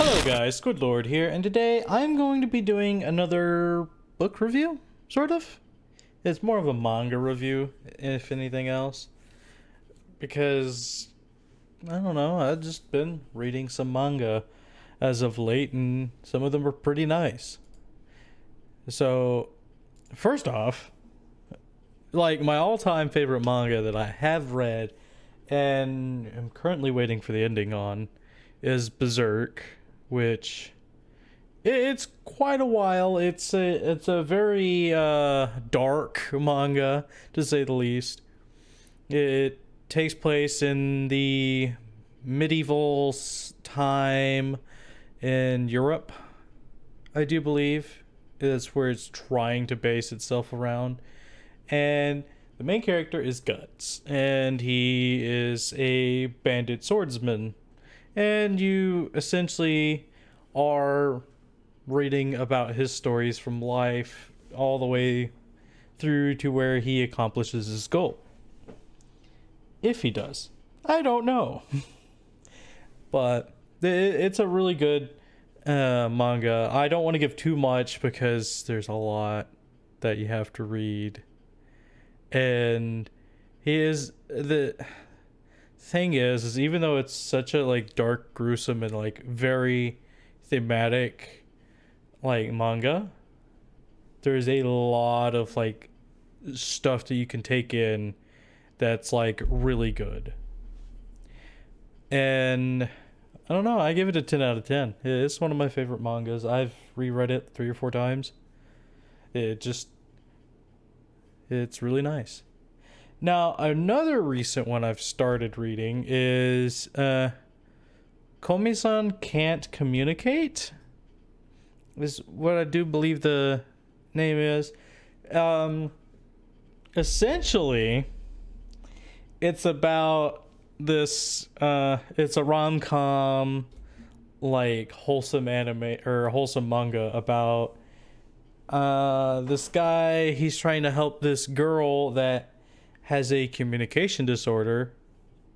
Hello guys, SquidLord here, and today I'm going to be doing another book review, sort of. It's more of a manga review, if anything else, because, I don't know, I've just been reading some manga as of late, and some of them are pretty nice. So, first off, like my all-time favorite manga that I have read, and I'm currently waiting for the ending on, is Berserk, which it's quite a while. It's a very dark manga, to say the least. It takes place in the medieval time in Europe, I do believe. That's where it's trying to base itself around. And the main character is Guts, and he is a bandit swordsman. And you essentially are reading about his stories from life all the way through to where he accomplishes his goal. If he does. I don't know. But it's a really good manga. I don't want to give too much because there's a lot that you have to read. And the thing is even though it's such a like dark, gruesome, and like very thematic like manga, there's a lot of like stuff that you can take in that's like really good. And I don't know, I give it a 10 out of 10. It's one of my favorite mangas. I've reread it 3 or 4 times. It's really nice. Now, another recent one I've started reading is Komisan Can't Communicate, is what I do believe the name is. Essentially, it's about this, it's a rom-com, like, wholesome anime, or wholesome manga about this guy. He's trying to help this girl that has a communication disorder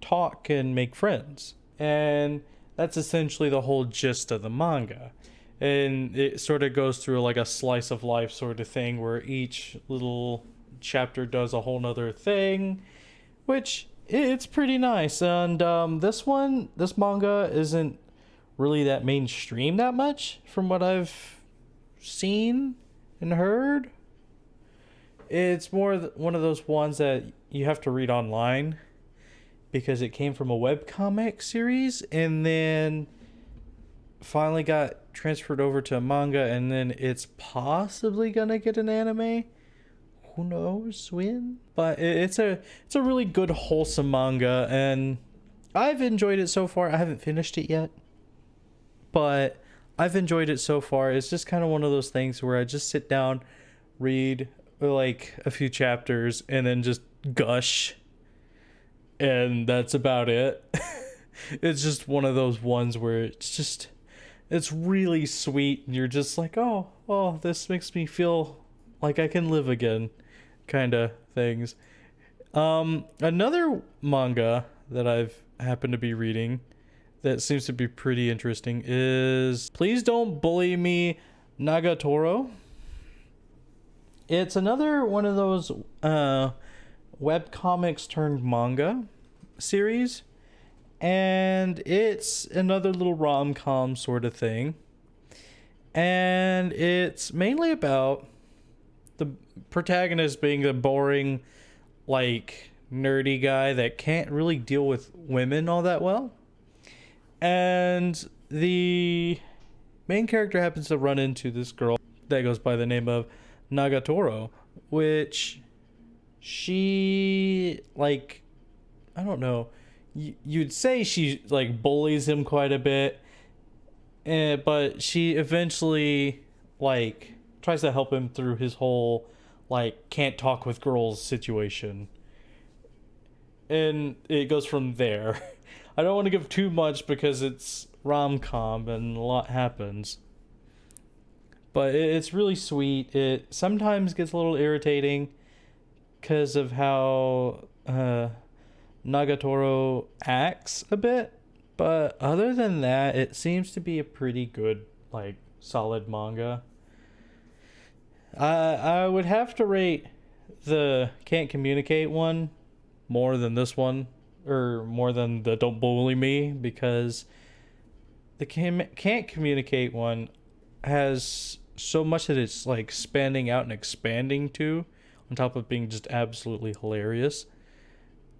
talk and make friends, and that's essentially the whole gist of the manga. And it sort of goes through like a slice of life sort of thing where each little chapter does a whole nother thing, which it's pretty nice. And this manga isn't really that mainstream that much from what I've seen and heard. It's more one of those ones that you have to read online because it came from a webcomic series and then finally got transferred over to a manga, and then it's possibly gonna get an anime. Who knows when? But it's a really good, wholesome manga, and I've enjoyed it so far. I haven't finished it yet, but I've enjoyed it so far. It's just kind of one of those things where I just sit down, read like a few chapters, and then just gush, and that's about it. It's just one of those ones where it's really sweet, and you're just like, oh, this makes me feel like I can live again, kind of things. Another manga that I've happened to be reading that seems to be pretty interesting is Please Don't Bully Me, Nagatoro. It's another one of those webcomics turned manga series, and it's another little rom-com sort of thing, and it's mainly about the protagonist being a boring, like, nerdy guy that can't really deal with women all that well, and the main character happens to run into this girl that goes by the name of Nagatoro, which she, like, I don't know, you'd say she like bullies him quite a bit, but she eventually like tries to help him through his whole like can't talk with girls situation, and it goes from there. I don't want to give too much because it's rom-com and a lot happens, but it's really sweet. It sometimes gets a little irritating because of how Nagatoro acts a bit, But other than that, it seems to be a pretty good, like, solid manga. I would have to rate the Can't Communicate one more than this one, or more than the Don't Bully Me, because the Can't Communicate one has so much that it's like spanning out and expanding to, on top of being just absolutely hilarious.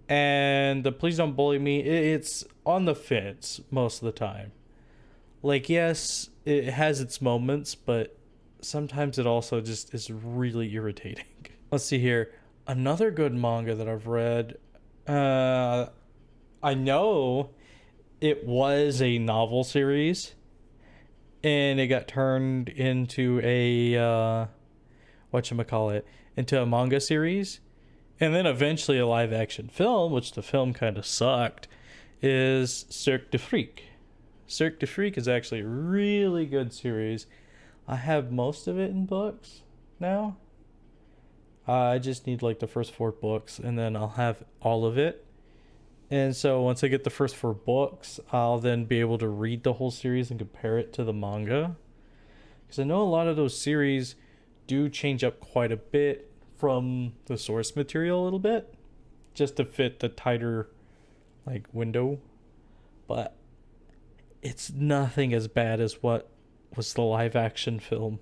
And the Please Don't Bully Me, it's on the fence most of the time. Like, yes, it has its moments, but sometimes it also just is really irritating. Let's see here. Another good manga that I've read. I know it was a novel series, and it got turned into a whatchamacallit, into a manga series, and then eventually a live action film, which the film kind of sucked, is Cirque du Freak. Cirque du Freak is actually a really good series. I have most of it in books now. I just need like the first 4 books, and then I'll have all of it. And so once I get the first 4 books, I'll then be able to read the whole series and compare it to the manga. Because I know a lot of those series do change up quite a bit from the source material a little bit, just to fit the tighter like window. But it's nothing as bad as what was the live action film.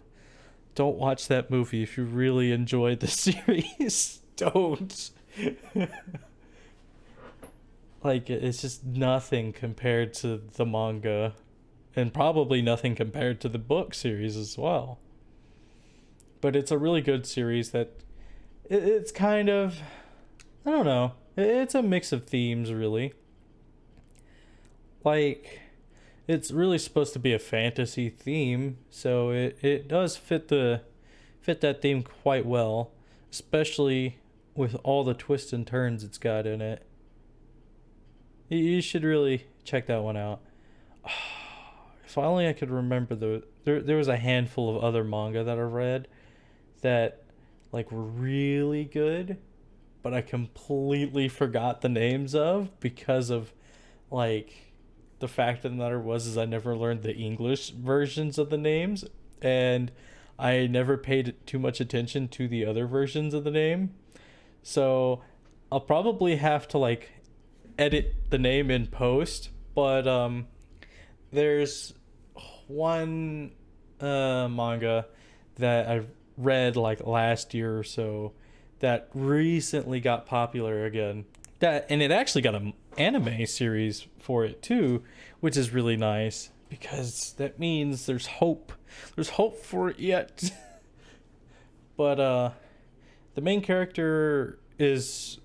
Don't watch that movie if you really enjoyed the series. Don't. Like, it's just nothing compared to the manga, and probably nothing compared to the book series as well. But it's a really good series that it's kind of, I don't know, it's a mix of themes, really. Like, it's really supposed to be a fantasy theme, so it does fit that theme quite well, especially with all the twists and turns it's got in it. You should really check that one out. If only I could remember there was a handful of other manga that I've read that like were really good, but I completely forgot the names of because of like the fact of the matter was is I never learned the English versions of the names, and I never paid too much attention to the other versions of the name. So I'll probably have to like edit the name in post, but there's one manga that I read like last year or so that recently got popular again. And it actually got an anime series for it too, which is really nice because that means there's hope. There's hope for it yet. But the main character is,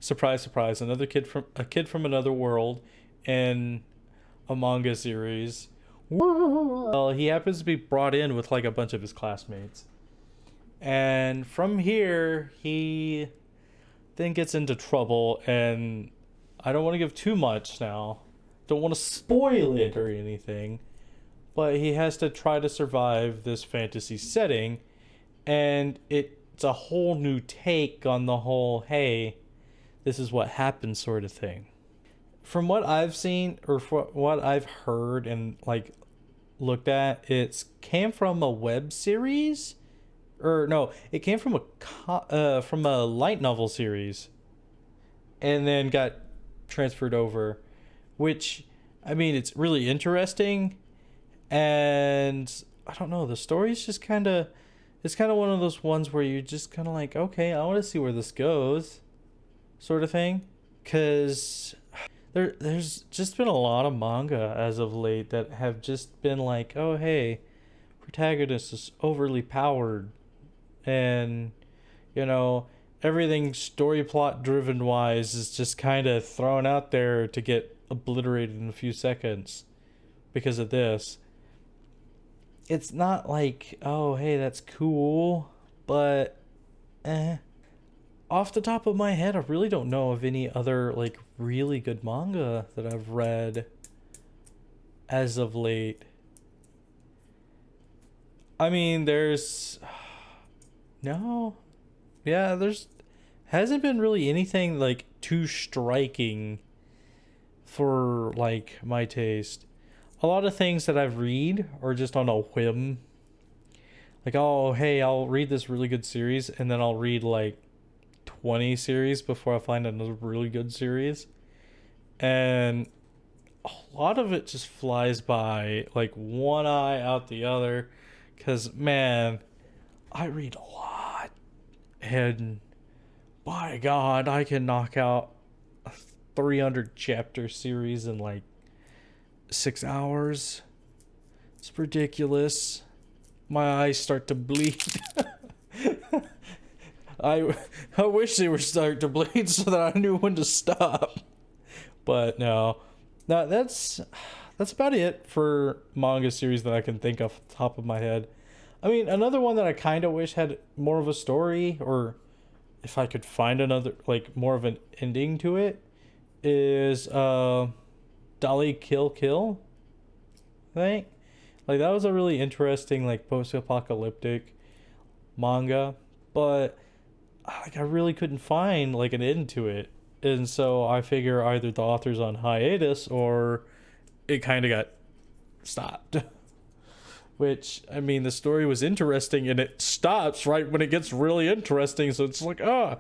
surprise surprise, a kid from another world in a manga series. Well, he happens to be brought in with like a bunch of his classmates, and from here he then gets into trouble, and I don't want to give too much now, don't want to spoil it or anything, but he has to try to survive this fantasy setting, and it's a whole new take on the whole, hey, this is what happens sort of thing. From what I've seen, or what I've heard and like looked at, it came from a web series, or no, it came from a light novel series, and then got transferred over. Which, I mean, it's really interesting, and I don't know, the story's just it's kind of one of those ones where you're just kind of like, okay, I want to see where this goes, sort of thing, because there's just been a lot of manga as of late that have just been like, oh hey, protagonist is overly powered, and everything story plot driven wise is just kind of thrown out there to get obliterated in a few seconds because of this. It's not like, oh hey, that's cool, but off the top of my head, I really don't know of any other like really good manga that I've read as of late. I mean, there's hasn't been really anything like too striking for like my taste. A lot of things that I've read are just on a whim. Like, oh, hey, I'll read this really good series, and then I'll read like 20 series before I find another really good series. And a lot of it just flies by like one eye out the other. Because, man, I read a lot. And by God, I can knock out a 300 chapter series in like 6 hours. It's ridiculous. My eyes start to bleed. I wish they were starting to bleed so that I knew when to stop. But no. That's about it for manga series that I can think of off the top of my head. I mean, another one that I kind of wish had more of a story, or if I could find another, like, more of an ending to it, is Dolly Kill Kill, I think. Like, that was a really interesting, like, post-apocalyptic manga, but like I really couldn't find like an end to it. And so I figure either the author's on hiatus or it kind of got stopped. Which, I mean, the story was interesting and it stops right when it gets really interesting. So it's like, oh,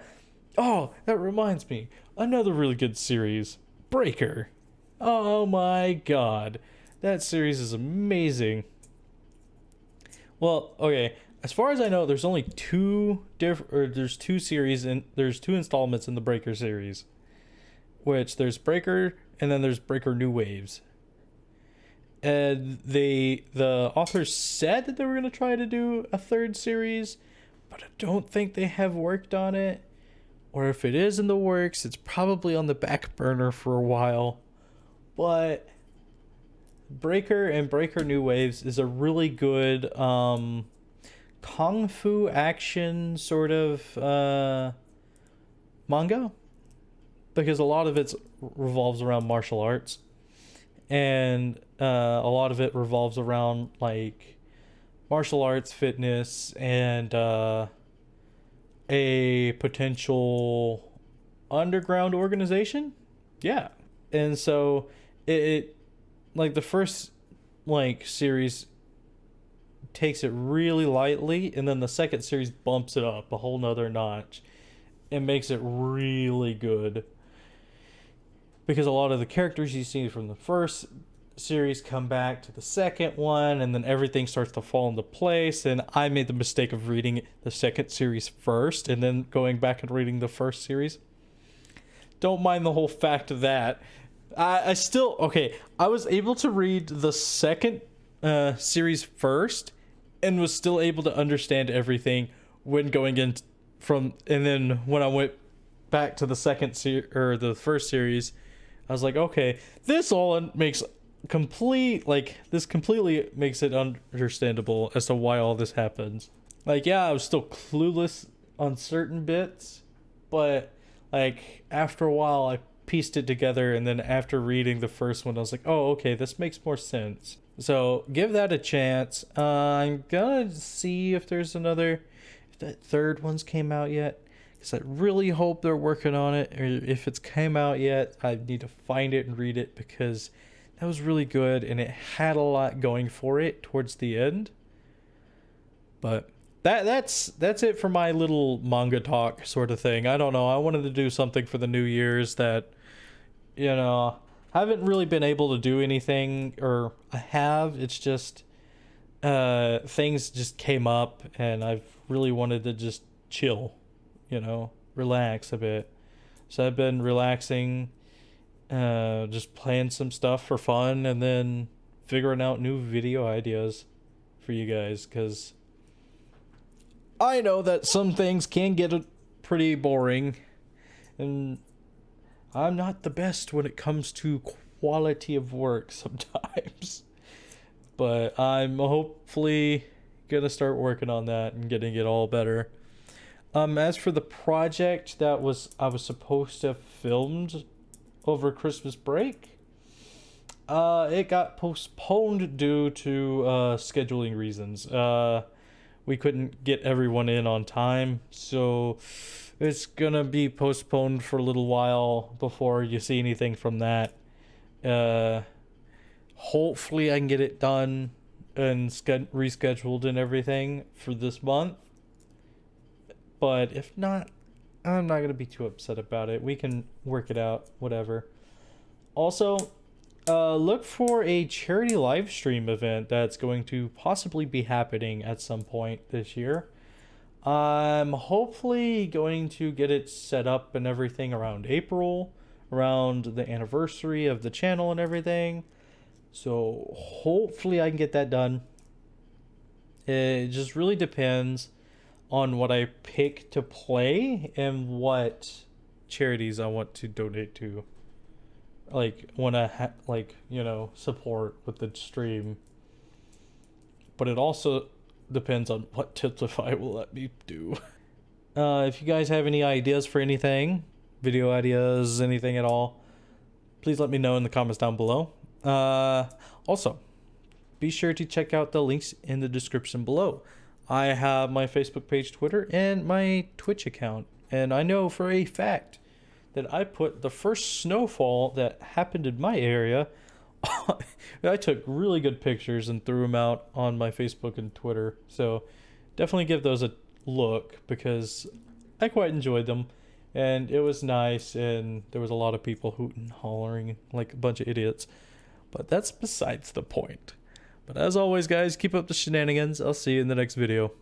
that reminds me. Another really good series, Breaker. Oh my God. That series is amazing. Well, okay. As far as I know, there's only there's two series and there's two installments in the Breaker series. Which there's Breaker and then there's Breaker New Waves. And the authors said that they were going to try to do a third series, but I don't think they have worked on it. Or if it is in the works, it's probably on the back burner for a while. But Breaker and Breaker New Waves is a really good kung fu action sort of manga, because a lot of it revolves around martial arts, and a lot of it revolves around like martial arts, fitness, and a potential underground organization. Yeah. And so it like the first like series takes it really lightly, and then the second series bumps it up a whole nother notch and makes it really good, because a lot of the characters you see from the first series come back to the second one, and then everything starts to fall into place. And I made the mistake of reading the second series first and then going back and reading the first series. Don't mind the whole fact of that. I still, okay, I was able to read the second series first and was still able to understand everything when going in from, and then when I went back to the the first series, I was like, okay, this all makes this completely makes it understandable as to why all this happens. Like, yeah, I was still clueless on certain bits, but like after a while I pieced it together, and then after reading the first one I was like, oh, okay, this makes more sense. So give that a chance. I'm gonna see if there's if that third one's came out yet, because I really hope they're working on it. Or if it's came out yet, I need to find it and read it, because that was really good and it had a lot going for it towards the end. But that's it for my little manga talk sort of thing. I don't know. I wanted to do something for the New Year's that, you know, I haven't really been able to do anything, or I have. It's just things just came up and I've really wanted to just chill, you know, relax a bit. So I've been relaxing, just playing some stuff for fun, and then figuring out new video ideas for you guys, because I know that some things can get pretty boring, and I'm not the best when it comes to quality of work sometimes. But I'm hopefully gonna start working on that and getting it all better. As for the project that I was supposed to have filmed over Christmas break, it got postponed due to scheduling reasons. We couldn't get everyone in on time, so it's gonna be postponed for a little while before you see anything from that. Hopefully I can get it done and rescheduled and everything for this month. But if not, I'm not going to be too upset about it. We can work it out, whatever. Also, look for a charity live stream event that's going to possibly be happening at some point this year. I'm hopefully going to get it set up and everything around April, around the anniversary of the channel and everything. So hopefully I can get that done. It just really depends on what I pick to play and what charities I want to donate to. Like, want to support with the stream. But it also depends on what Tiltify will let me do. If you guys have any ideas for anything, video ideas, anything at all, please let me know in the comments down below. Also, be sure to check out the links in the description below. I have my Facebook page, Twitter, and my Twitch account. And I know for a fact that I put the first snowfall that happened in my area. I took really good pictures and threw them out on my Facebook and Twitter. So definitely give those a look because I quite enjoyed them. And it was nice, and there was a lot of people hooting and hollering like a bunch of idiots. But that's besides the point. But as always, guys, keep up the shenanigans. I'll see you in the next video.